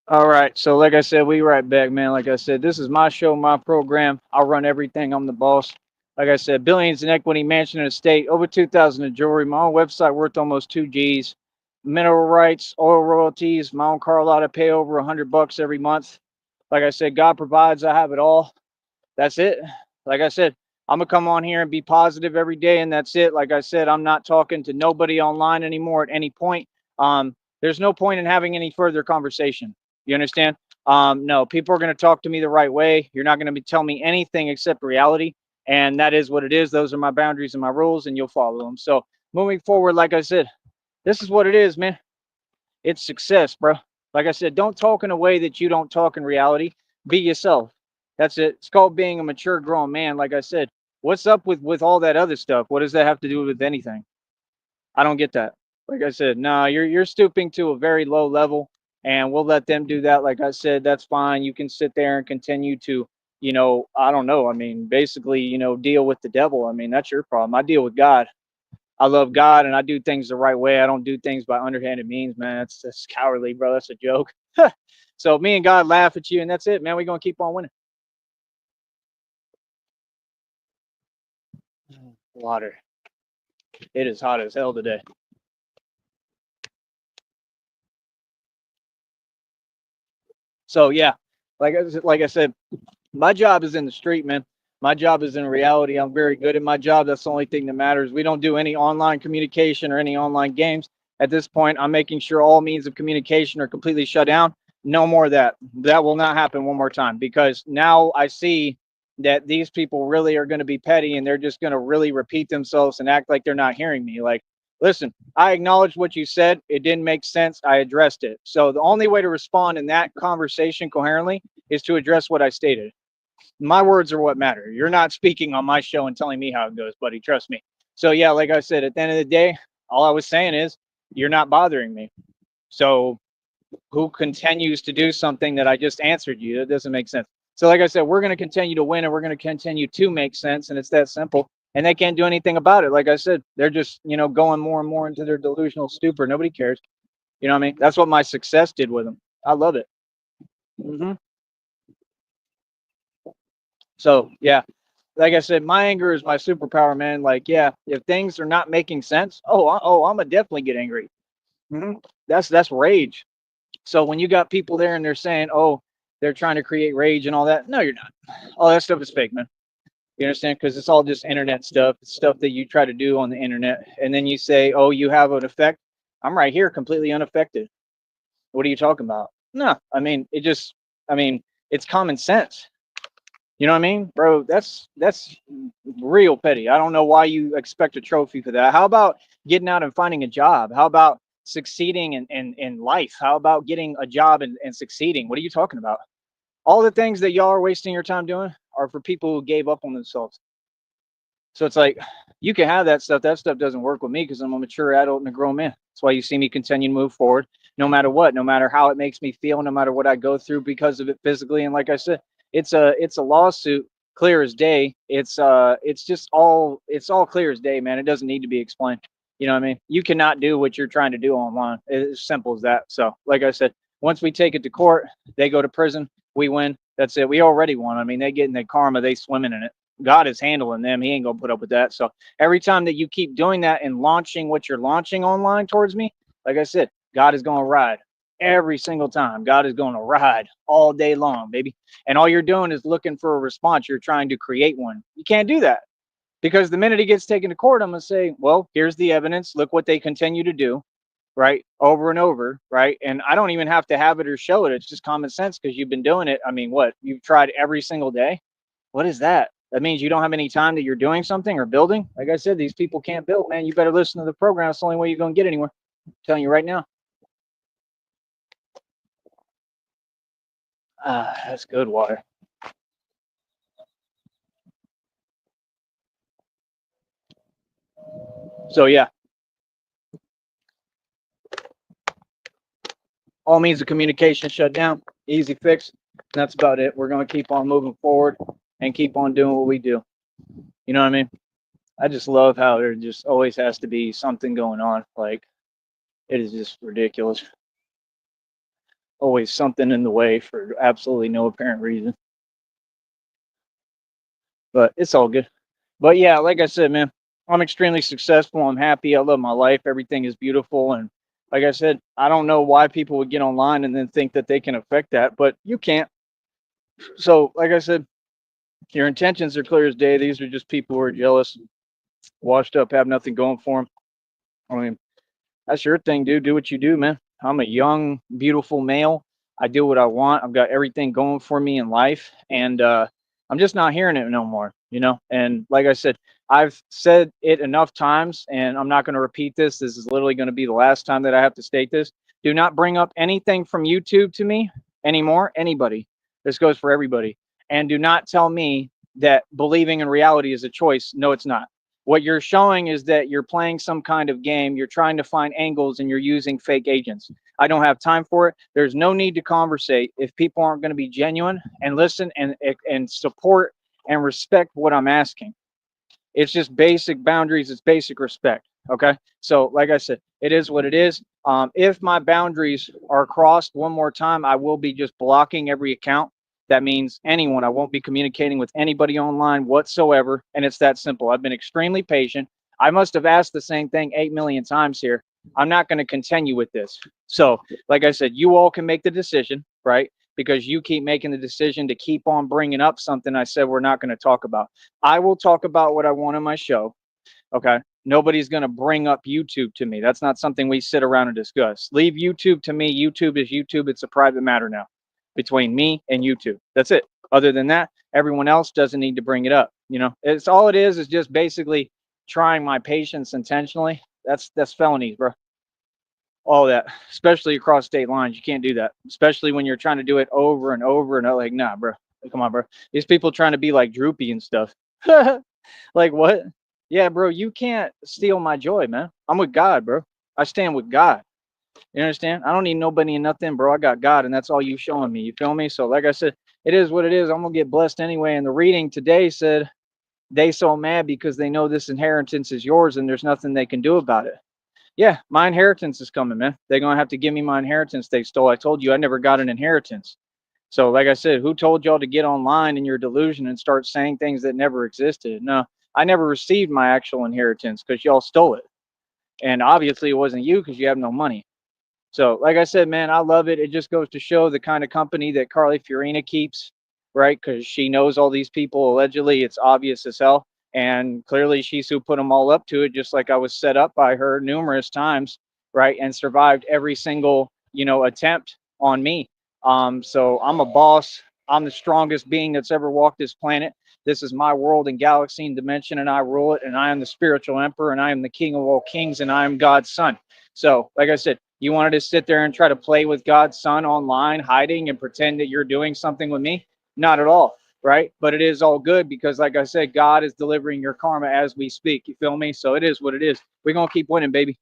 All right. So, like I said, we right back, man. Like I said, this is my show, my program. I'll run everything. I'm the boss. Like I said, billions in equity, mansion and estate, over 2,000 in jewelry. My own website worth almost 2 G's. Mineral rights, oil royalties. My own car lot. I pay over $100 every month. Like I said, God provides. I have it all. That's it. Like I said, I'm gonna come on here and be positive every day, and that's it. Like I said, I'm not talking to nobody online anymore at any point. There's no point in having any further conversation. You understand? No, people are gonna talk to me the right way. You're not gonna be tell me anything except reality, and that is what it is. Those are my boundaries and my rules, and you'll follow them. So moving forward, like I said, this is what it is, man. It's success, bro. Like I said, don't talk in a way that you don't talk in reality. Be yourself. That's it. It's called being a mature, grown man. Like I said, what's up with all that other stuff? What does that have to do with anything? I don't get that. Like I said, no, you're stooping to a very low level, and we'll let them do that. Like I said, that's fine. You can sit there and continue to, I don't know. I mean, basically, deal with the devil. I mean, that's your problem. I deal with God. I love God and I do things the right way. I don't do things by underhanded means, man. That's cowardly, bro. That's a joke. So me and God laugh at you, and that's it, man. We're gonna keep on winning. Water. It is hot as hell today. So yeah, like I said, my job is in the street, man. My job is in reality. I'm very good at my job. That's the only thing that matters. We don't do any online communication or any online games. At this point, I'm making sure all means of communication are completely shut down. No more of that. That will not happen one more time because now I see that these people really are going to be petty and they're just going to really repeat themselves and act like they're not hearing me. Like, listen, I acknowledged what you said. It didn't make sense. I addressed it. So the only way to respond in that conversation coherently is to address what I stated. My words are what matter. You're not speaking on my show and telling me how it goes, buddy. Trust me. So yeah, like I said, at the end of the day, all I was saying is you're not bothering me. So who continues to do something that I just answered you? That doesn't make sense. So like I said, we're going to continue to win and we're going to continue to make sense, and it's that simple. And they can't do anything about it. Like I said, they're just going more and more into their delusional stupor. Nobody cares. You know what I mean? That's what my success did with them. I love it. So yeah, like I said, my anger is my superpower, man. Like, yeah, if things are not making sense, I'm gonna definitely get angry. That's rage. So when you got people there and they're saying, oh, they're trying to create rage and all that, no, you're not. All that stuff is fake, man. You understand? Because it's all just internet stuff. It's stuff that you try to do on the internet, and then you say, oh, you have an effect. I'm right here, completely unaffected. What are you talking about? No, I mean, I mean, it's common sense. You know what I mean, bro? That's real petty. I don't know why you expect a trophy for that. How about getting out and finding a job? How about succeeding in life? How about getting a job and succeeding? What are you talking about? All the things that y'all are wasting your time doing are for people who gave up on themselves. So it's like you can have that stuff. That stuff doesn't work with me because I'm a mature adult and a grown man. That's why you see me continue to move forward, no matter what, no matter how it makes me feel, no matter what I go through because of it physically. And like I said, it's a lawsuit, clear as day. It's just all clear as day, man. It doesn't need to be explained. You know what I mean? You cannot do what you're trying to do online. It's as simple as that. So, like I said, once we take it to court, they go to prison. We win. That's it. We already won. I mean, they get in their karma. They swimming in it. God is handling them. He ain't gonna put up with that. So every time that you keep doing that and launching what you're launching online towards me, like I said, God is gonna ride every single time. God is gonna ride all day long, baby. And all you're doing is looking for a response. You're trying to create one. You can't do that because the minute he gets taken to court, I'm gonna say, well, here's the evidence. Look what they continue to do, right? Over and over, right? And I don't even have to have it or show it. It's just common sense because you've been doing it. I mean, what? You've tried every single day. What is that? That means you don't have any time that you're doing something or building. Like I said, these people can't build, man. You better listen to the program. It's the only way you're going to get anywhere. I'm telling you right now. That's good water. So, yeah, all means of communication shut down. Easy fix. That's about it. We're going to keep on moving forward and keep on doing what we do. You know what I mean? I just love how there just always has to be something going on. Like, it is just ridiculous. always something in the way for absolutely no apparent reason. But it's all good. But yeah, like I said, man, I'm extremely successful. I'm happy. I love my life. Everything is beautiful. And like I said, I don't know why people would get online and then think that they can affect that, but you can't. So, like I said, your intentions are clear as day. These are just people who are jealous, washed up, have nothing going for them. I mean, that's your thing, dude. Do what you do, man. I'm a young, beautiful male. I do what I want. I've got everything going for me in life, and I'm just not hearing it no more, you know. And like I said, I've said it enough times, and I'm not going to repeat this. This is literally going to be the last time that I have to state this. Do not bring up anything from YouTube to me anymore. Anybody. This goes for everybody. And do not tell me that believing in reality is a choice. No, it's not. What you're showing is that you're playing some kind of game. You're trying to find angles and you're using fake agents. I don't have time for it. There's no need to conversate if people aren't going to be genuine and listen and support and respect what I'm asking. It's just basic boundaries. It's basic respect. Okay. So, like I said, it is what it is. If my boundaries are crossed one more time, I will be just blocking every account. That means anyone. I won't be communicating with anybody online whatsoever. And it's that simple. I've been extremely patient. I must have asked the same thing 8 million times here. I'm not going to continue with this. So, like I said, you all can make the decision, right? Because you keep making the decision to keep on bringing up something I said we're not going to talk about. I will talk about what I want on my show. Okay. Nobody's going to bring up YouTube to me. That's not something we sit around and discuss. Leave YouTube to me. YouTube is YouTube. It's a private matter now between me and YouTube. That's it. Other than that, everyone else doesn't need to bring it up. You know, it's all it is just basically trying my patience intentionally. That's felonies, bro. All that, especially across state lines. You can't do that, especially when you're trying to do it over and over and over. Like, nah, bro. Come on, bro. These people trying to be like droopy and stuff. Like what? Yeah, bro, you can't steal my joy, man. I'm with God, bro. I stand with God. You understand? I don't need nobody and nothing, bro. I got God, and that's all you showing me. You feel me? So, like I said, it is what it is. I'm gonna get blessed anyway. And the reading today said they so mad because they know this inheritance is yours, and there's nothing they can do about it. Yeah, my inheritance is coming, man. They're gonna have to give me my inheritance they stole. I told you I never got an inheritance. So, like I said, who told y'all to get online in your delusion and start saying things that never existed? No, I never received my actual inheritance because y'all stole it. And obviously it wasn't you because you have no money. So, like I said, man, I love it. It just goes to show the kind of company that Carly Fiorina keeps, right? Because she knows all these people allegedly. It's obvious as hell. And clearly she's who put them all up to it, just like I was set up by her numerous times, right? And survived every single, attempt on me. So I'm a boss. I'm the strongest being that's ever walked this planet. This is my world and galaxy and dimension, and I rule it. And I am the spiritual emperor, and I am the king of all kings, and I am God's son. So, like I said, you wanted to sit there and try to play with God's son online, hiding and pretend that you're doing something with me? Not at all, right? But it is all good because, like I said, God is delivering your karma as we speak. You feel me? So it is what it is. We're going to keep winning, baby.